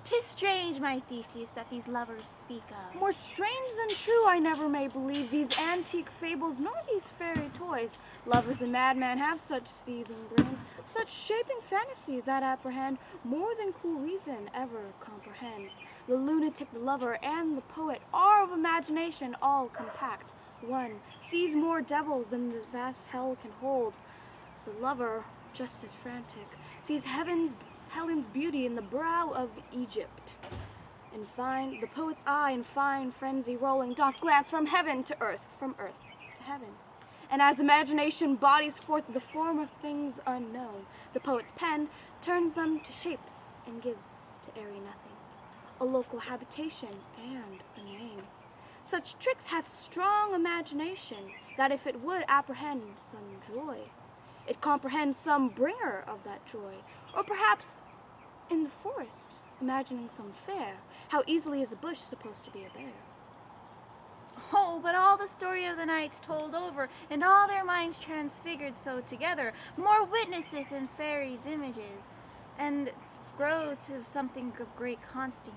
'Tis strange, my Theseus, that these lovers speak of. More strange than true I never may believe these antique fables nor these fairy toys. Lovers and madmen have such seething brains, such shaping fantasies that apprehend more than cool reason ever comprehends. The lunatic, the lover, and the poet are of imagination all compact. One sees more devils than the vast hell can hold. The lover, just as frantic, sees Helen's beauty in the brow of Egypt. In fine, the poet's eye in fine frenzy rolling doth glance from heaven to earth, from earth to heaven. And as imagination bodies forth the form of things unknown, the poet's pen turns them to shapes and gives to airy nothing a local habitation and a name. Such tricks hath strong imagination, that if it would apprehend some joy, it comprehends some bringer of that joy, or perhaps in the forest, imagining some fair, how easily is a bush supposed to be a bear? Oh, but all the story of the knights told over, and all their minds transfigured so together, more witnesseth in fairies' images, and grows to something of great constancy,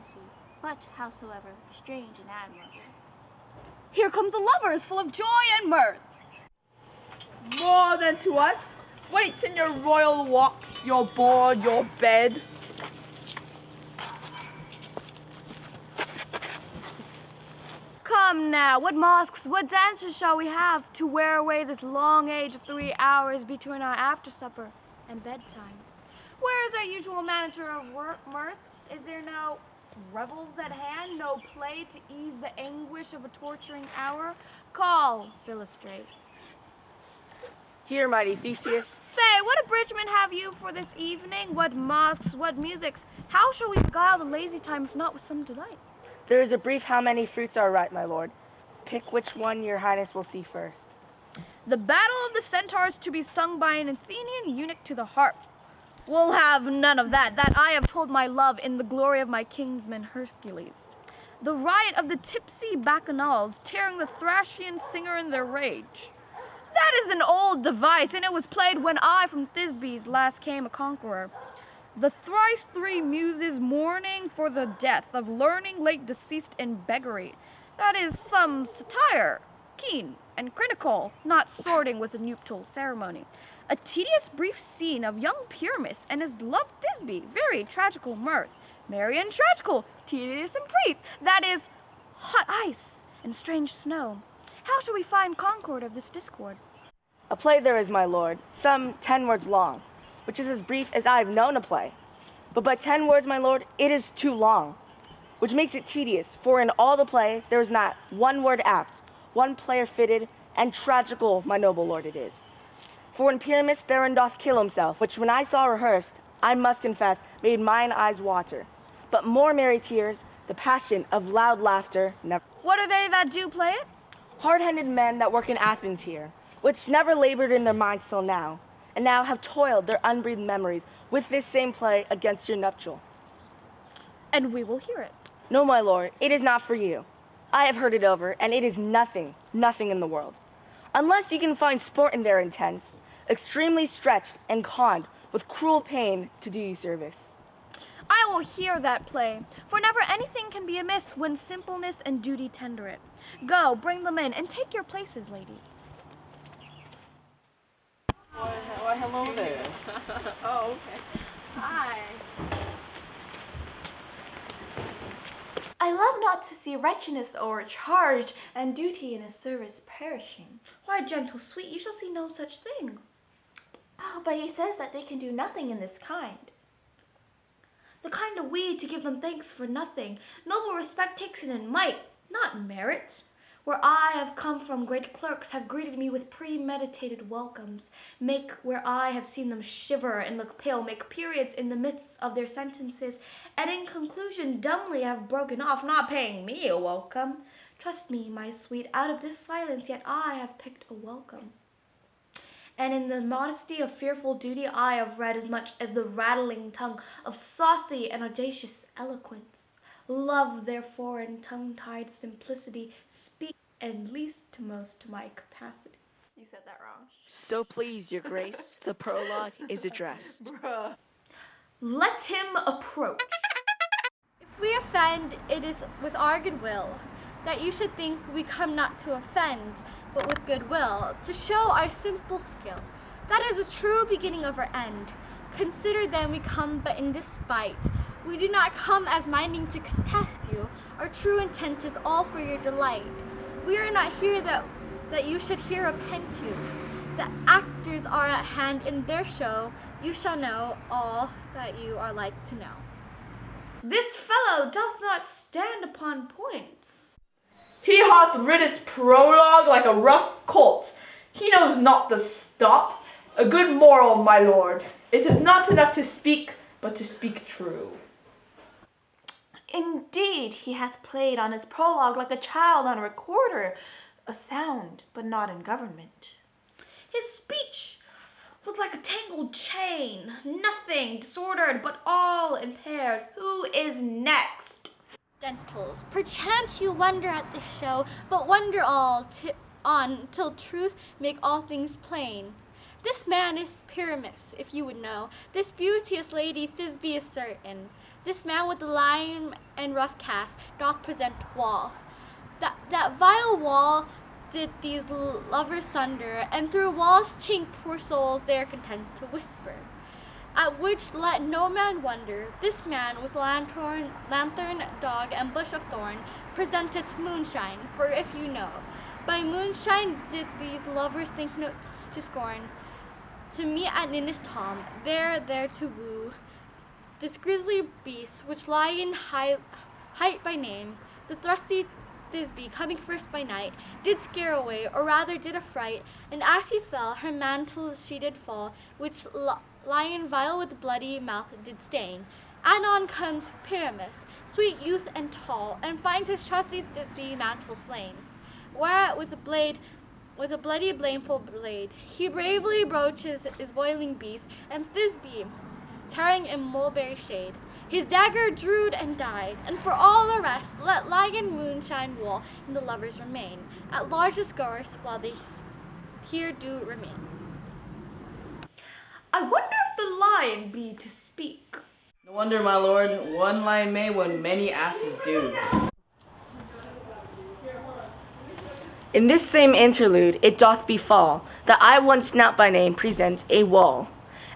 but howsoever strange and admirable. Here comes the lovers, full of joy and mirth. More than to us, waits in your royal walks, your board, your bed. Come now, what masks, what dances shall we have to wear away this long age of 3 hours between our after supper and bedtime? Where is our usual manager of mirth? Is there no revels at hand, no play to ease the anguish of a torturing hour? Call, Philostrate. Here, mighty Theseus. Say, what abridgment have you for this evening? What masks, what musics? How shall we beguile the lazy time, if not with some delight? There is a brief how many fruits are ripe, my lord. Pick which one your highness will see first. The battle of the centaurs to be sung by an Athenian eunuch to the harp. We'll have none of that I have told my love in the glory of my kinsman Hercules. The riot of the tipsy bacchanals, tearing the Thracian singer in their rage. That is an old device, and it was played when I from Thisbes last came a conqueror. The thrice 3 muses mourning for the death of learning late deceased in beggary. That is some satire, keen and critical, not sorting with a nuptial ceremony. A tedious brief scene of young Pyramus and his love Thisbe, very tragical mirth, merry and tragical, tedious and brief. That is hot ice and strange snow. How shall we find concord of this discord? A play there is, my lord, some 10 words long, which is as brief as I have known a play. But 10 words, my lord, it is too long, which makes it tedious, for in all the play there is not one word apt, one player fitted, and tragical, my noble lord, it is. For when Pyramus therein doth kill himself, which when I saw rehearsed, I must confess, made mine eyes water. But more merry tears, the passion of loud laughter, never. What are they that do play it? Hard-handed men that work in Athens here, which never labored in their minds till now, and now have toiled their unbreathed memories with this same play against your nuptial. And we will hear it. No, my lord, it is not for you. I have heard it over, and it is nothing in the world. Unless you can find sport in their intents, extremely stretched and conned with cruel pain to do you service. I will hear that play, for never anything can be amiss when simpleness and duty tender it. Go, bring them in, and take your places, ladies. Why, hello there. Oh, okay. Hi. I love not to see wretchedness o'ercharged, and duty in his service perishing. Why, gentle sweet, you shall see no such thing. Oh, but he says that they can do nothing in this kind. The kind of we to give them thanks for nothing. Noble respect takes it in might, not merit. Where I have come from, great clerks have greeted me with premeditated welcomes. Where I have seen them shiver and look pale, make periods in the midst of their sentences, and in conclusion dumbly have broken off, not paying me a welcome. Trust me, my sweet, out of this silence yet I have picked a welcome. And in the modesty of fearful duty I have read as much as the rattling tongue of saucy and audacious eloquence. Love, therefore, in tongue-tied simplicity, speak and least to most to my capacity. You said that wrong. So please, your grace, the prologue is addressed. Bruh. Let him approach. If If we offend, it is with our good will, that you should think we come not to offend, but with good will, to show our simple skill. That is the true beginning of our end. Consider then we come but in despite. We do not come as minding to contest you. Our true intent is all for your delight. We are not here that you should hear repent you. The actors are at hand in their show. You shall know all that you are like to know. This fellow doth not stand upon points. He hath rid his prologue like a rough colt. He knows not the stop. A good moral, my lord. It is not enough to speak, but to speak true. Indeed, he hath played on his prologue like a child on a recorder, a sound, but not in government. His speech was like a tangled chain, nothing disordered, but all impaired. Who is next? Gentles, perchance you wonder at this show, but wonder on till truth make all things plain. This man is Pyramus, if you would know. This beauteous lady Thisbe is certain. This man with the lion and rough cast doth present wall. That vile wall did these lovers sunder, and through wall's chink poor souls they are content to whisper. At which let no man wonder, this man with lantern, dog, and bush of thorn presenteth moonshine, for if you know, by moonshine did these lovers think no to scorn, to meet at Ninnis Tom, there to woo, this grisly beast, which lie in height by name, the thrusty Thisbe, coming first by night, did scare away, or rather did affright, and as she fell, her mantle she did fall, which lion vile with bloody mouth did stain. Anon comes Pyramus, sweet youth and tall, and finds his trusty Thisbe mantle slain. Whereat with a bloody blameful blade, he bravely broaches his boiling beast, and Thisbe, tarring in mulberry shade, his dagger drewed and died, and for all the rest, let lion moonshine wool and the lovers remain, at large discourse while they here do remain. I wonder if the lion be to speak. No wonder, my lord, one lion may when many asses do. In this same interlude it doth befall that I one snout by name present a wall,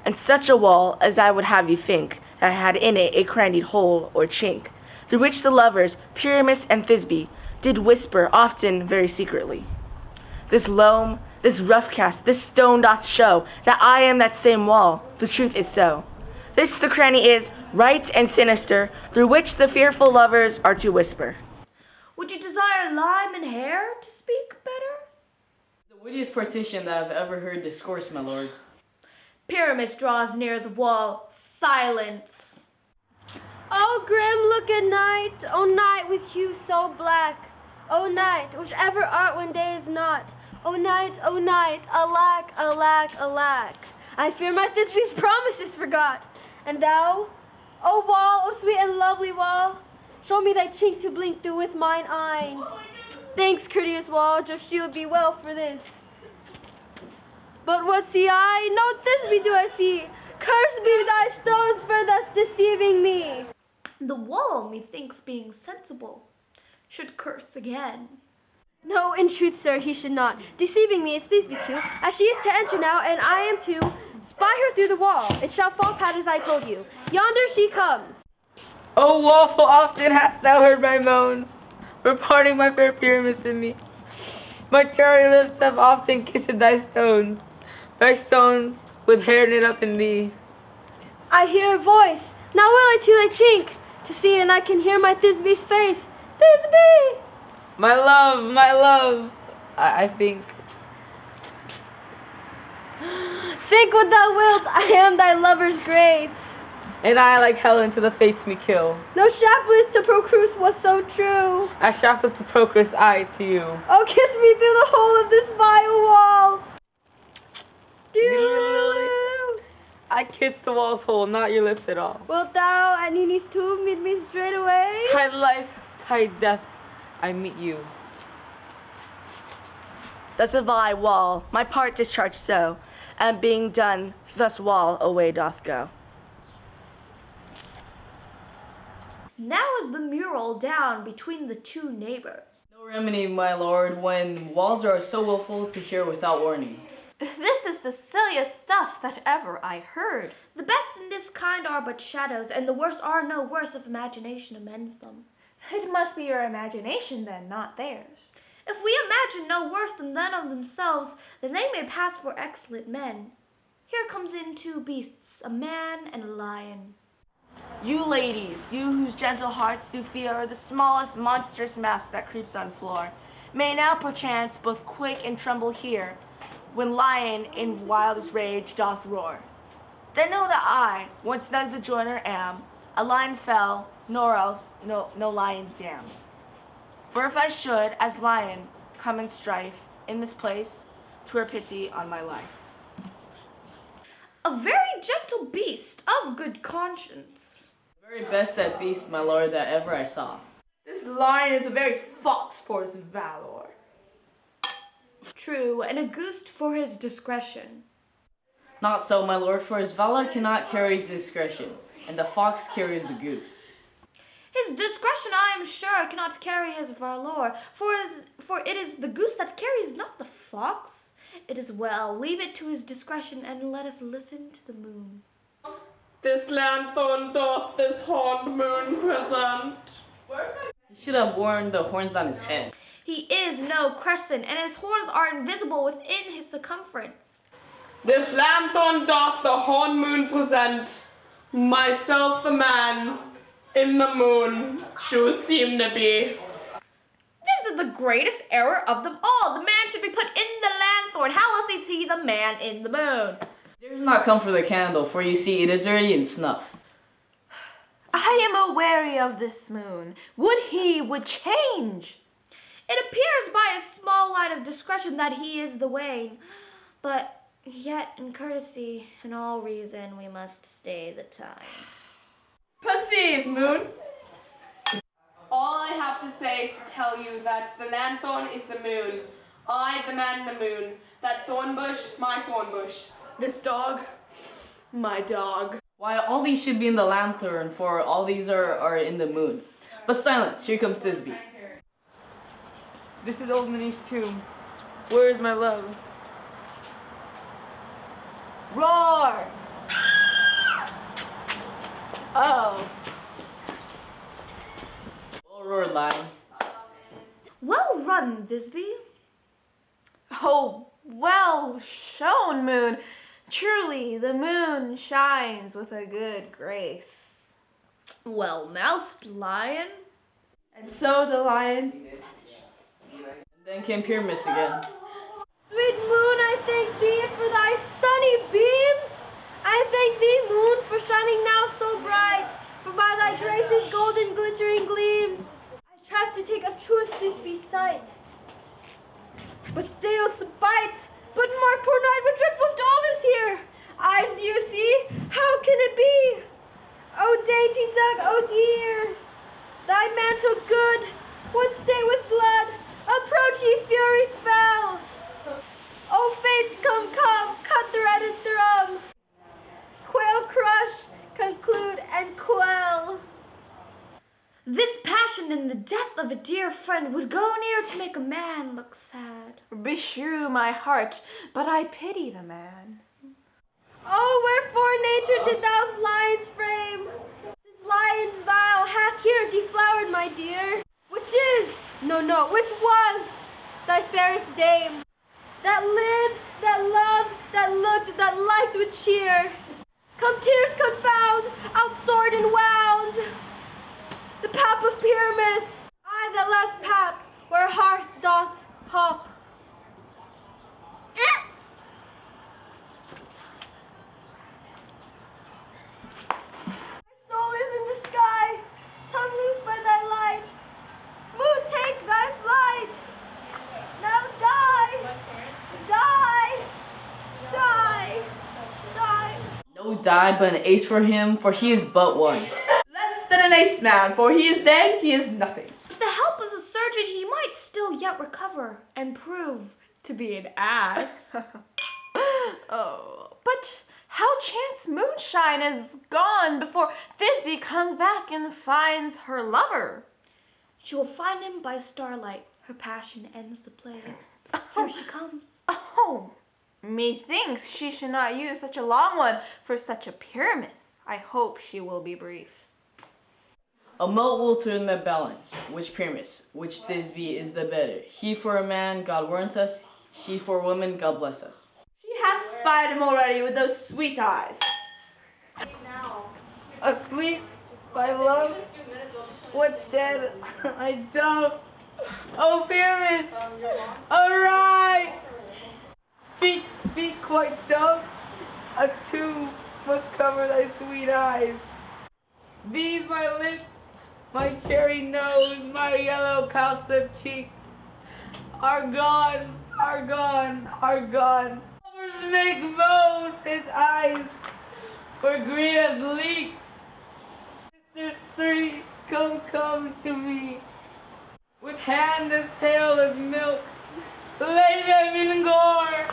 and such a wall as I would have you think that had in it a crannied hole or chink, through which the lovers, Pyramus and Thisbe, did whisper often very secretly. This loam, this rough cast, this stone doth show that I am that same wall, the truth is so. This the cranny is, right and sinister, through which the fearful lovers are to whisper. Would you desire lime and hair to speak better? The wittiest partition that I've ever heard discourse, my lord. Pyramus draws near the wall. Silence. Oh, grim look at night, oh night with hue so black. Oh night, which ever art when day is not. Oh night, alack, alack, alack. I fear my Thisbe's promises forgot. And thou, oh wall, oh sweet and lovely wall, show me thy chink to blink through with mine eye. Thanks, courteous wall, just shield be well for this. But what see I? No Thisbe do I see. Cursed be thy stones for thus deceiving me. The wall, methinks, being sensible, should curse again. No, in truth, sir, he should not. Deceiving me is Thisbe's cue, as she is to enter now, and I am to spy her through the wall. It shall fall pat as I told you. Yonder she comes. O wall, full often hast thou heard my moans, for parting my fair Pyramus and me. My cherry lips have often kissed thy stones with hair knit up in thee. I hear a voice. Now will I to thy chink, to see, and I can hear my Thisbe's face. Thisbe! My love, I think. Think what thou wilt, I am thy lover's grace. And I, like Helen, to the fates me kill. No shaft to Procrus was so true. As shaftless to Procrus, I to you. Oh, kiss me through the hole of this vile wall. I kiss the wall's hole, not your lips at all. Wilt thou at Nini's tomb meet me straight away? Tide life, tide death, I meet you. Thus have I, wall, my part discharged so, and being done, thus wall away doth go. Now is the mural down between the two neighbors. No remedy, my lord, when walls are so willful to hear without warning. This is the silliest stuff that ever I heard. The best in this kind are but shadows, and the worst are no worse if imagination amends them. It must be your imagination then, not theirs. If we imagine no worse than that of themselves, then they may pass for excellent men. Here comes in two beasts, a man and a lion. You ladies, you whose gentle hearts do fear the smallest monstrous mouse that creeps on floor, may now perchance both quake and tremble here, when lion in wildest rage doth roar. Then know that I, once snug the joiner am, a lion fell, nor else no lion's dam. For if I should, as lion, come in strife in this place, 'twere pity on my life. A very gentle beast of good conscience. The very best at beast, my lord, that ever I saw. This lion is a very fox for his valor. True, and a goose for his discretion. Not so, my lord, for his valor cannot carry his discretion, and the fox carries the goose. His discretion, I am sure, cannot carry his valor, for it is the goose that carries, not the fox. It is well, leave it to his discretion, and let us listen to the moon. This lanthorn doth this horned moon present. He should have worn the horns on his head. He is no crescent, and his horns are invisible within his circumference. This lanthorn doth the horned moon present. Myself the man in the moon do seem to be. This is the greatest error of them all. The man should be put in the lanthorn. How else is he the man in the moon? Dares not come for the candle, for you see it is dirty and snuff. I am aweary of this moon. Would he would change. It appears by a small light of discretion that he is the wane, but yet in courtesy and all reason we must stay the time. Perceive, moon. All I have to say is to tell you that the lanthorn is the moon. I, the man in the moon. That thorn bush, my thorn bush. This dog, my dog. Why, all these should be in the lanthorn, for all these are in the moon. But silence, here comes Thisbe. This is old Minnie's tomb. Where is my love? Roar! Oh. Well roared, lion. Well run, Thisbe. Oh, well shown, moon. Truly, the moon shines with a good grace. Well moused, lion. And so the lion. And then came Pyramus again. Sweet moon, I thank thee for thy sunny beams. I thank thee, moon, for shining now so bright, for by thy gracious golden glittering gleams, I trust to take of truth this be sight. But still spite, but mark poor night, what dreadful dawn is here. Eyes you see, how can it be? Oh dainty duck, oh dear, thy mantle good, would stay with blood, approach ye furies fell. Oh fates come, cut thread and thrum, quail crush, conclude and quell. This passion in the death of a dear friend would go near to make a man look sad. Beshrew my heart, but I pity the man. Oh, wherefore nature did thou lions frame? Since lion's vow hath here deflowered, my dear, which is, which was thy fairest dame, that lived, that loved, that looked, that liked with cheer. Come tears confound, outsword and wound. The pap of Pyramus, I that left pap, where heart doth hop. My soul is in the sky, tongue loose by thy light. Moon, take thy flight. Now die, die, die, die. No die, but an ace for him, for he is but one. Less than an ace man, for he is dead, he is nothing. With the help of a surgeon, he might still yet recover and prove to be an ass. Oh, but how chance moonshine is gone before Thisbe comes back and finds her lover. She will find him by starlight. Her passion ends the play. Here she comes. Oh, methinks she should not use such a long one for such a Pyramus. I hope she will be brief. A moat will turn the balance. Which Pyramus, which Thisbe is the better? He for a man, God warrant us. She for a woman, God bless us. She hath spied him already with those sweet eyes. Asleep, my love, what dead I don't. Oh, Pyramus, arise! Speak, speak, quite dumb. A tomb must cover thy sweet eyes. These my lips, my cherry nose, my yellow cowslip cheek are gone, are gone, are gone. Lovers make moan, his eyes were green as leeks. Sisters three, come, come to me, with hand as pale as milk, lay them in gore.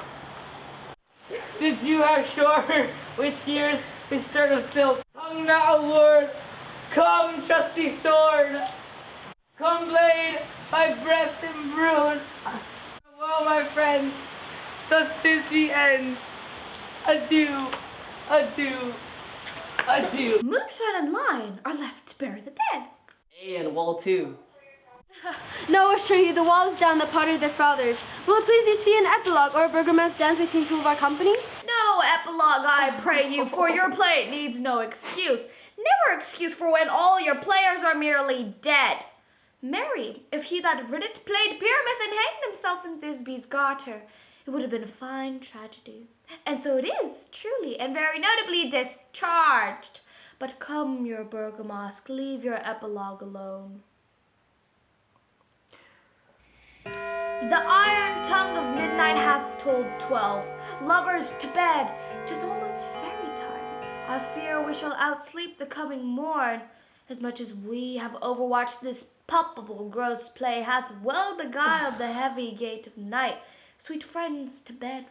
Since you have shorn with shears bestirred of silk, tongue not a word, come trusty sword, come blade, my breast embrued. Well, my friends, thus Thisbe ends. Adieu, adieu, adieu. Moonshine and Lion are left to bury the dead. Ay, and wall too. No, assure you, the wall is down that pottered their fathers. Will it please you see an epilogue or a burgomass dance between two of our company? No epilogue, I pray you, for your play needs no excuse. Never excuse for when all your players are merely dead. Marry, if he that writ it played Pyramus and hanged himself in Thisbe's garter, it would have been a fine tragedy. And so it is, truly, and very notably discharged. But come, your burgomask, leave your epilogue alone. The iron tongue of midnight hath told 12. Lovers to bed, 'tis almost fairy time. I fear we shall outsleep the coming morn. As much as we have overwatched this palpable gross play hath well beguiled the heavy gate of night. Sweet friends, to bed.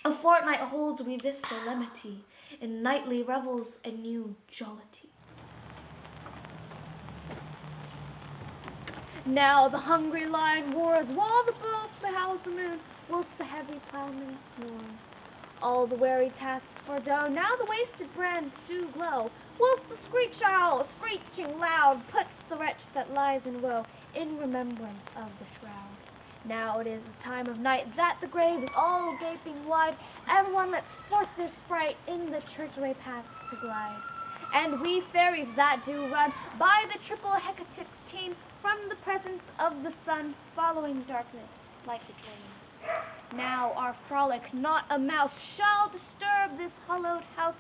A fortnight holds we this solemnity, in nightly revels and new jollity. Now the hungry lion roars, while the wolf behowls the moon, whilst the heavy ploughman snores. All the weary tasks forego, now the wasted brands do glow, whilst the screech owl, screeching loud, puts the wretch that lies in woe in remembrance of the shroud. Now it is the time of night that the grave is all gaping wide, everyone lets forth their sprite in the churchway paths to glide. And we fairies that do run by the triple Hecate's teen, from the presence of the sun, following darkness like a dream. Now our frolic, not a mouse shall disturb this hallowed house.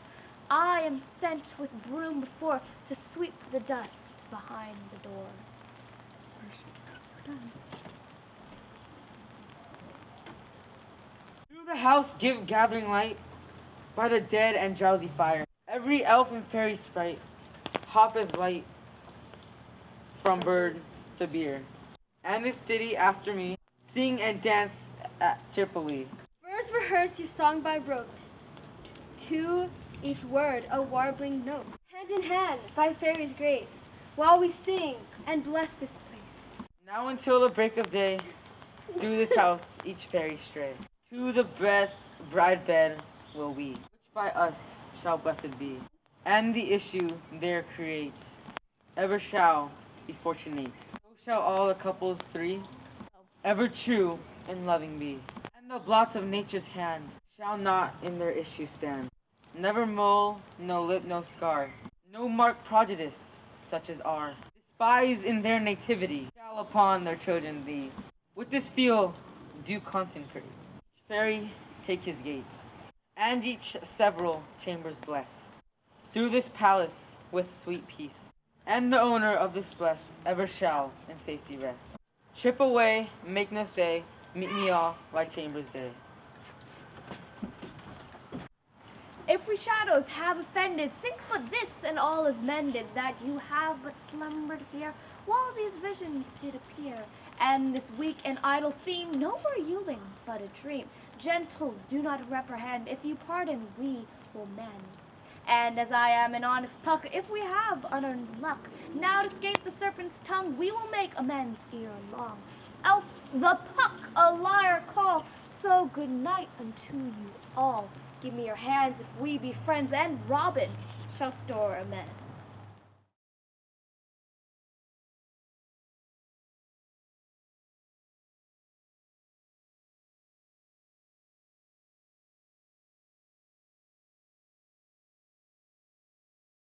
I am sent with broom before to sweep the dust behind the door. Through the house give gathering light, by the dead and drowsy fire. Every elf and fairy sprite hop as light from bird to beer. And this ditty after me, sing and dance at cheerfully. First rehearse your song by rote, to each word a warbling note. Hand in hand, by fairy's grace, while we sing and bless this place. Now until the break of day, through this house each fairy stray. To the best bride bed will we, which by us shall blessed be. And the issue there create, ever shall be fortunate. So shall all the couples three, ever true and loving be. And the blots of nature's hand shall not in their issue stand. Never mole, no lip, no scar, no marked prejudice such as are. Despised in their nativity shall upon their children be. With this field do consecrate. Each fairy take his gates, and each several chambers bless. Through this palace with sweet peace, and the owner of this bless ever shall in safety rest. Trip away, make no say, meet me all like chambers day. If we shadows have offended, think but this, and all is mended, that you have but slumbered here, while these visions did appear, and this weak and idle theme no more yielding but a dream. Gentles, do not reprehend. If you pardon, we will mend. And as I am an honest puck, if we have unearned luck, now to escape the serpent's tongue, we will make amends ere long. Else the puck a liar call, so good night unto you all. Give me your hands if we be friends, and Robin shall store amend.